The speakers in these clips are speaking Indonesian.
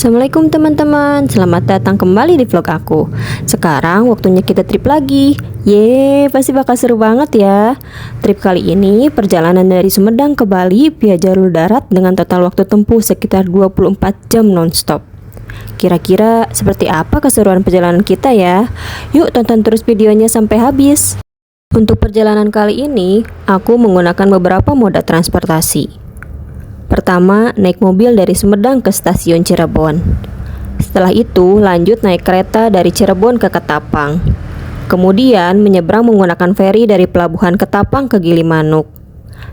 Assalamualaikum teman-teman, selamat datang kembali di vlog aku. Sekarang waktunya kita trip lagi. Yeay, pasti bakal seru banget ya. Trip kali ini perjalanan dari Sumedang ke Bali via jalur darat dengan total waktu tempuh sekitar 24 jam nonstop. Kira-kira seperti apa keseruan perjalanan kita ya? Yuk tonton terus videonya sampai habis. Untuk perjalanan kali ini, aku menggunakan beberapa moda transportasi. Pertama, naik mobil dari Sumedang ke stasiun Cirebon. Setelah itu, lanjut naik kereta dari Cirebon ke Ketapang. Kemudian, menyeberang menggunakan feri dari Pelabuhan Ketapang ke Gilimanuk.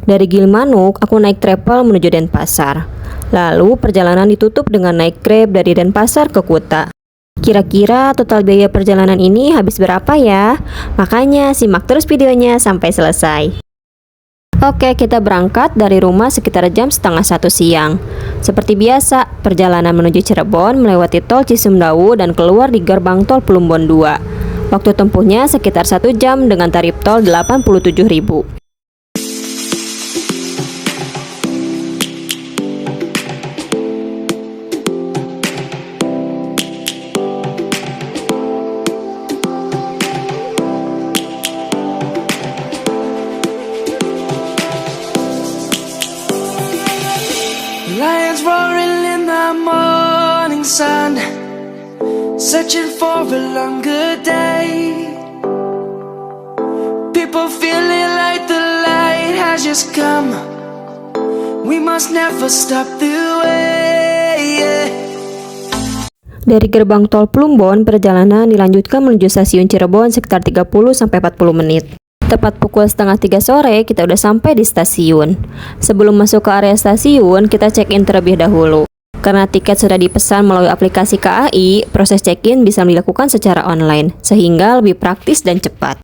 Dari Gilimanuk, aku naik travel menuju Denpasar. Lalu, perjalanan ditutup dengan naik Grab dari Denpasar ke Kuta. Kira-kira total biaya perjalanan ini habis berapa ya? Makanya, simak terus videonya sampai selesai. Oke, kita berangkat dari rumah sekitar jam setengah 1 siang. Seperti biasa, perjalanan menuju Cirebon melewati tol Cisumdawu dan keluar di gerbang tol Plumbon 2. Waktu tempuhnya sekitar 1 jam dengan tarif tol 87.000. Lions roaring in the morning sun, searching for a longer day. People feeling like the light has just come. We must never stop the way. Dari gerbang tol Plumbon, perjalanan dilanjutkan menuju stasiun Cirebon sekitar 30-40 menit. Tepat pukul setengah 3 sore, kita udah sampai di stasiun. Sebelum masuk ke area stasiun, kita check-in terlebih dahulu. Karena tiket sudah dipesan melalui aplikasi KAI, proses check-in bisa dilakukan secara online, sehingga lebih praktis dan cepat.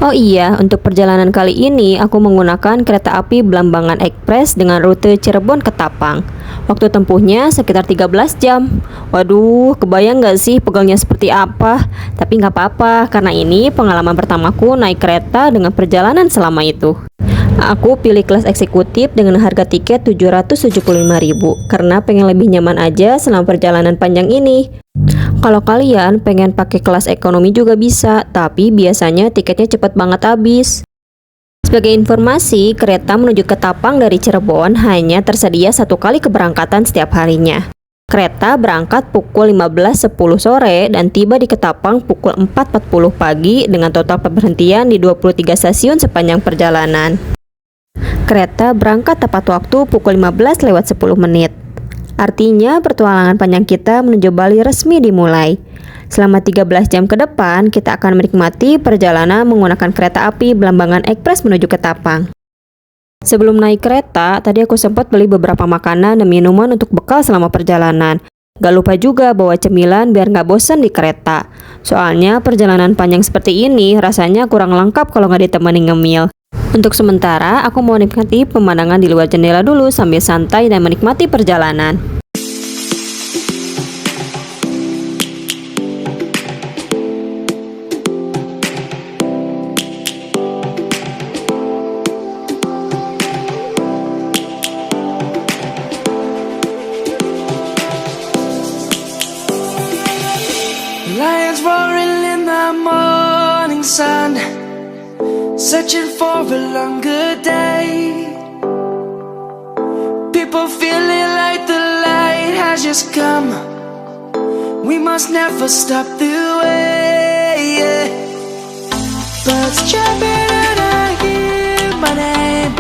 Oh iya, untuk perjalanan kali ini, aku menggunakan kereta api Blambangan Express dengan rute Cirebon ke Ketapang. Waktu tempuhnya sekitar 13 jam. Waduh, kebayang gak sih pegalnya seperti apa? Tapi gak apa-apa, karena ini pengalaman pertamaku naik kereta dengan perjalanan selama itu. Aku pilih kelas eksekutif dengan harga tiket 775.000 karena pengen lebih nyaman aja selama perjalanan panjang ini. Kalau kalian pengen pakai kelas ekonomi juga bisa, tapi biasanya tiketnya cepet banget habis. Sebagai informasi, kereta menuju Ketapang dari Cirebon hanya tersedia 1 kali keberangkatan setiap harinya. Kereta berangkat pukul 15.10 sore dan tiba di Ketapang pukul 4.40 pagi dengan total pemberhentian di 23 stasiun sepanjang perjalanan. Kereta berangkat tepat waktu pukul 15:10 menit. Artinya pertualangan panjang kita menuju Bali resmi dimulai. Selama 13 jam ke depan, kita akan menikmati perjalanan menggunakan kereta api Blambangan Express menuju Ketapang. Sebelum naik kereta, tadi aku sempat beli beberapa makanan dan minuman untuk bekal selama perjalanan. Gak lupa juga bawa cemilan biar gak bosan di kereta. Soalnya perjalanan panjang seperti ini rasanya kurang lengkap kalau gak ditemani ngemil. Untuk sementara, aku mau menikmati pemandangan di luar jendela dulu sambil santai dan menikmati perjalanan. Lions roaring in the morning sun, searching for a longer day. People feeling like the light has just come. We must never stop the way. Birds chirping and I hear my name,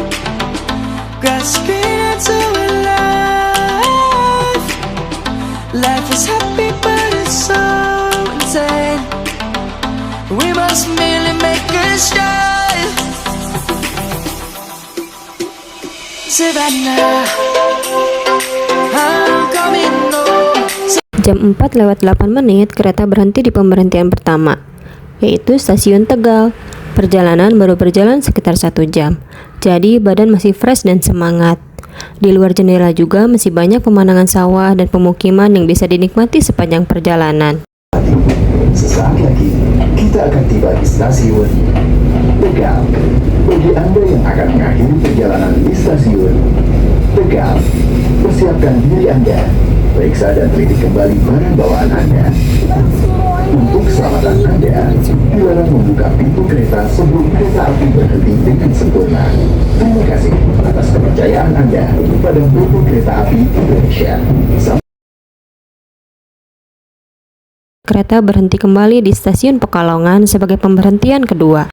grasping into a life. Life is happy but it's so insane. We must merely make a start. Savannah, I'm coming home. Jam 4:08 kereta berhenti di pemberhentian pertama, yaitu stasiun Tegal. Perjalanan baru berjalan sekitar 1 jam, jadi badan masih fresh dan semangat. Di luar jendela juga masih banyak pemandangan sawah dan pemukiman yang bisa dinikmati sepanjang perjalanan. Sesaat lagi, kita akan tiba di stasiun Tegal. Bagi Anda yang akan mengakhiri perjalanan di stasiun Tegal, persiapkan diri Anda periksa dan teliti kembali barang bawaan Anda. Untuk keselamatan Anda, dilarang membuka pintu kereta sebelum kereta api berhenti dengan sempurna. Terima kasih atas kepercayaan Anda pada PT Kereta Api Indonesia. Kereta berhenti kembali di stasiun Pekalongan sebagai pemberhentian kedua.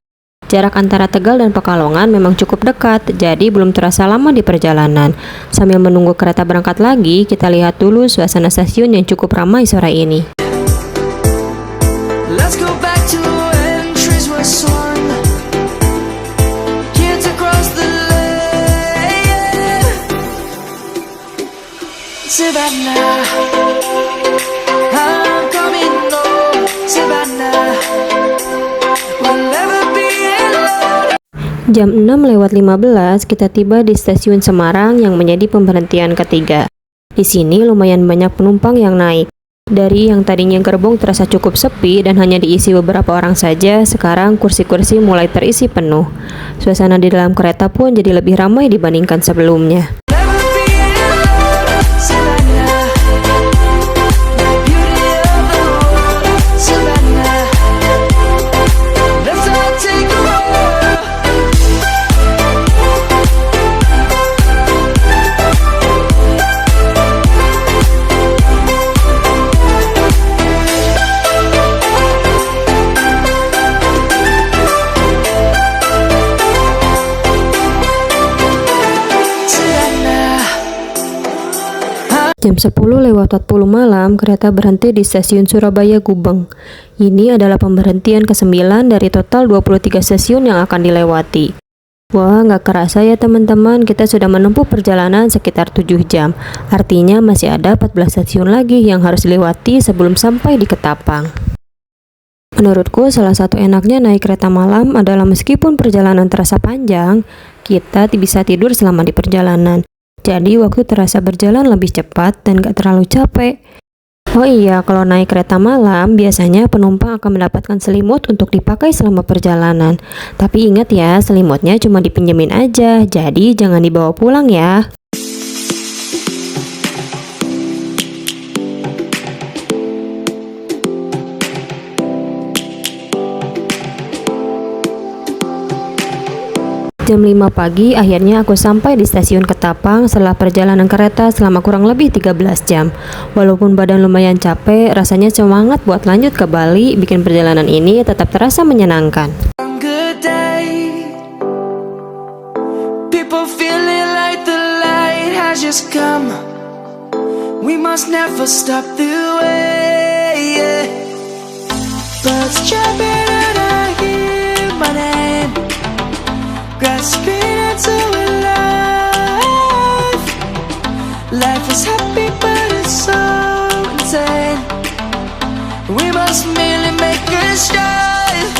Jarak antara Tegal dan Pekalongan memang cukup dekat, jadi belum terasa lama di perjalanan. Sambil menunggu kereta berangkat lagi, kita lihat dulu suasana stasiun yang cukup ramai sore ini. Let's go back to when trees were swung. Kids across the lane. Savannah, I'm coming home. Savannah, we'll never be alone. Jam 6:15 kita tiba di stasiun Semarang yang menjadi pemberhentian ketiga. Di sini lumayan banyak penumpang yang naik. Dari yang tadinya gerbong terasa cukup sepi dan hanya diisi beberapa orang saja, sekarang kursi-kursi mulai terisi penuh. Suasana di dalam kereta pun jadi lebih ramai dibandingkan sebelumnya. Never be alone. Savannah, the beauty of the world. Savannah, let's all take a walk. Jam 10:40 malam, kereta berhenti di stasiun Surabaya Gubeng. Ini adalah pemberhentian ke-9 dari total 23 stasiun yang akan dilewati. Wah, nggak kerasa ya teman-teman, kita sudah menempuh perjalanan sekitar 7 jam. Artinya masih ada 14 stasiun lagi yang harus dilewati sebelum sampai di Ketapang. Menurutku, salah satu enaknya naik kereta malam adalah meskipun perjalanan terasa panjang, kita bisa tidur selama di perjalanan. Jadi waktu terasa berjalan lebih cepat dan gak terlalu capek. Oh iya, kalau naik kereta malam, biasanya penumpang akan mendapatkan selimut untuk dipakai selama perjalanan. Tapi ingat ya, selimutnya cuma dipinjemin aja, jadi jangan dibawa pulang ya. Jam 5 pagi, akhirnya aku sampai di stasiun Ketapang setelah perjalanan kereta selama kurang lebih 13 jam. Walaupun badan lumayan capek, rasanya semangat buat lanjut ke Bali, bikin perjalanan ini tetap terasa menyenangkan. Good day. People feeling like the light has just come. We must never stop the way. Birds chirping and I hear my name, grasping into life. Life is happy but it's so insane. We must merely make a start.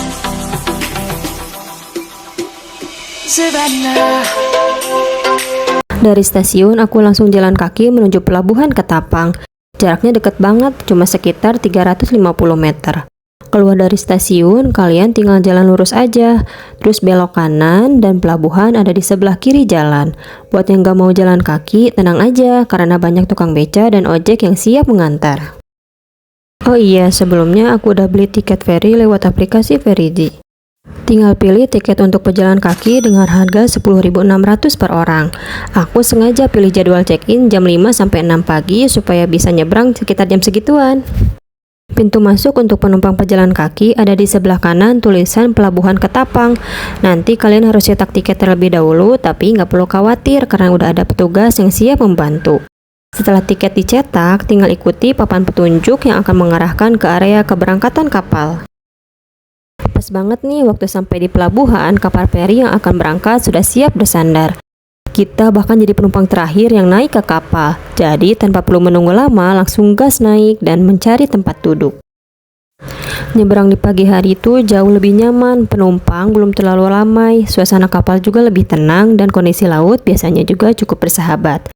Savannah. Dari stasiun, aku langsung jalan kaki menuju pelabuhan Ketapang. Jaraknya deket banget, cuma sekitar 350 meter. Keluar dari stasiun, kalian tinggal jalan lurus aja, terus belok kanan dan pelabuhan ada di sebelah kiri jalan. Buat yang gak mau jalan kaki, tenang aja karena banyak tukang beca dan ojek yang siap mengantar. Oh iya, sebelumnya aku udah beli tiket ferry lewat aplikasi Feridi. Tinggal pilih tiket untuk pejalan kaki dengan harga 10.600 per orang. Aku sengaja pilih jadwal check-in jam 5 sampai 6 pagi supaya bisa nyebrang sekitar jam segituan. Pintu masuk untuk penumpang pejalan kaki ada di sebelah kanan tulisan Pelabuhan Ketapang. Nanti kalian harus cetak tiket terlebih dahulu, tapi nggak perlu khawatir karena udah ada petugas yang siap membantu. Setelah tiket dicetak, tinggal ikuti papan petunjuk yang akan mengarahkan ke area keberangkatan kapal. Pas banget nih, waktu sampai di pelabuhan, kapal feri yang akan berangkat sudah siap bersandar. Kita bahkan jadi penumpang terakhir yang naik ke kapal. Jadi tanpa perlu menunggu lama, langsung gas naik dan mencari tempat duduk. Nyebrang di pagi hari itu jauh lebih nyaman, penumpang belum terlalu ramai, suasana kapal juga lebih tenang dan kondisi laut biasanya juga cukup bersahabat.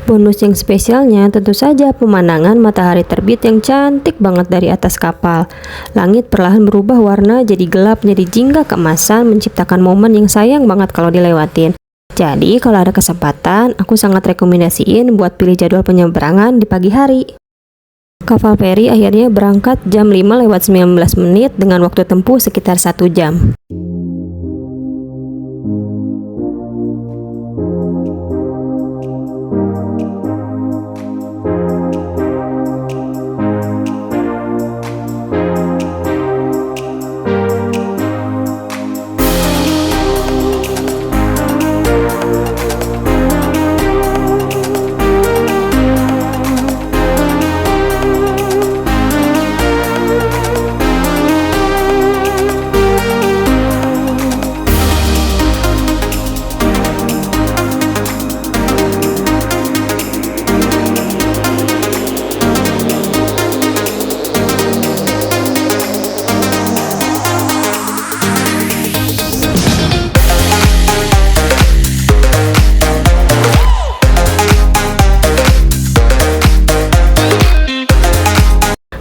Bonus yang spesialnya tentu saja pemandangan matahari terbit yang cantik banget dari atas kapal. Langit perlahan berubah warna jadi gelap, jadi jingga keemasan, menciptakan momen yang sayang banget kalau dilewatin. Jadi kalau ada kesempatan, aku sangat rekomendasiin buat pilih jadwal penyeberangan di pagi hari. Kapal feri akhirnya berangkat jam 5:19 dengan waktu tempuh sekitar 1 jam.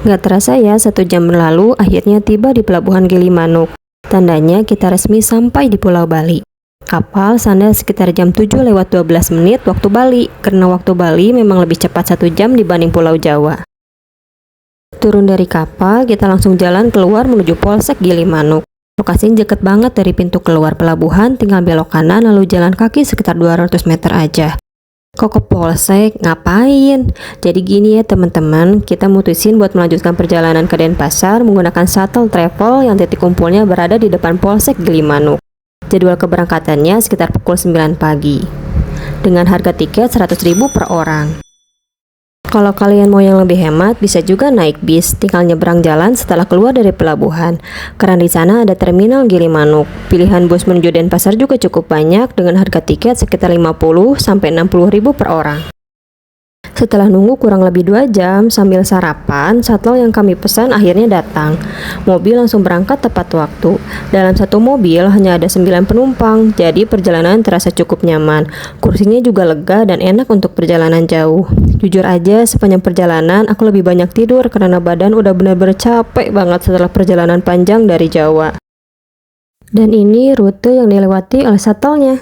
Gak terasa ya, 1 jam berlalu, akhirnya tiba di pelabuhan Gilimanuk. Tandanya kita resmi sampai di Pulau Bali. Kapal sandar sekitar jam 7:12 waktu Bali, karena waktu Bali memang lebih cepat 1 jam dibanding Pulau Jawa. Turun dari kapal, kita langsung jalan keluar menuju Polsek Gilimanuk. Lokasinya deket banget dari pintu keluar pelabuhan, tinggal belok kanan lalu jalan kaki sekitar 200 meter aja. Kok ke Polsek? Ngapain? Jadi gini ya teman-teman, kita mutusin buat melanjutkan perjalanan ke Denpasar menggunakan shuttle travel yang titik kumpulnya berada di depan Polsek Gilimanuk. Jadwal keberangkatannya sekitar pukul 9 pagi. Dengan harga tiket 100.000 per orang. Kalau kalian mau yang lebih hemat, bisa juga naik bis, tinggal nyebrang jalan setelah keluar dari pelabuhan. Karena di sana ada terminal Gilimanuk. Pilihan bus menuju Denpasar juga cukup banyak dengan harga tiket sekitar 50-60.000 per orang. Setelah nunggu kurang lebih 2 jam sambil sarapan, shuttle yang kami pesan akhirnya datang. Mobil langsung berangkat tepat waktu. Dalam satu mobil hanya ada 9 penumpang, jadi perjalanan terasa cukup nyaman. Kursinya juga lega dan enak untuk perjalanan jauh. Jujur aja, sepanjang perjalanan aku lebih banyak tidur karena badan udah benar-benar capek banget setelah perjalanan panjang dari Jawa. Dan ini rute yang dilewati oleh shuttle-nya.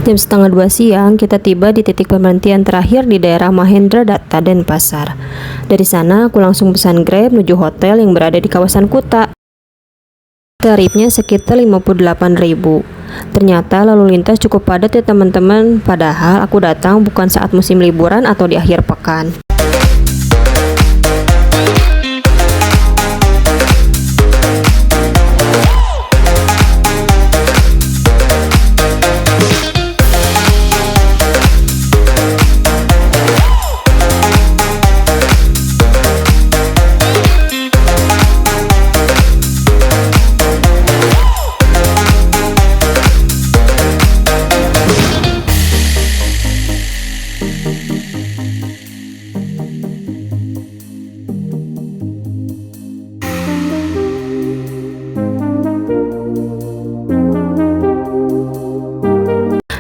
Jam setengah 2 siang, kita tiba di titik pemberhentian terakhir di daerah Mahendra Datta, Denpasar. Dari sana, aku langsung pesan Grab menuju hotel yang berada di kawasan Kuta. Tarifnya sekitar 58.000. Ternyata lalu lintas cukup padat ya teman-teman, padahal aku datang bukan saat musim liburan atau di akhir pekan.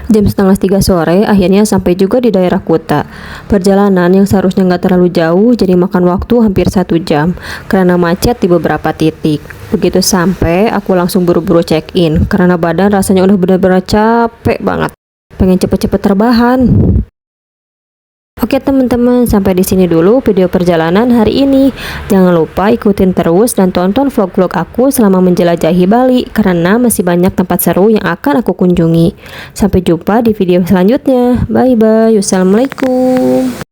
Jam setengah 3 sore, akhirnya sampai juga di daerah Kuta. Perjalanan yang seharusnya nggak terlalu jauh, jadi makan waktu hampir 1 jam, karena macet di beberapa titik. Begitu sampai, aku langsung buru-buru check-in, karena badan rasanya udah benar-benar capek banget. Pengen cepet-cepet terbahan. Oke teman-teman, sampai di sini dulu video perjalanan hari ini. Jangan lupa ikutin terus dan tonton vlog-vlog aku selama menjelajahi Bali, karena masih banyak tempat seru yang akan aku kunjungi. Sampai jumpa di video selanjutnya. Bye bye. Wassalamualaikum.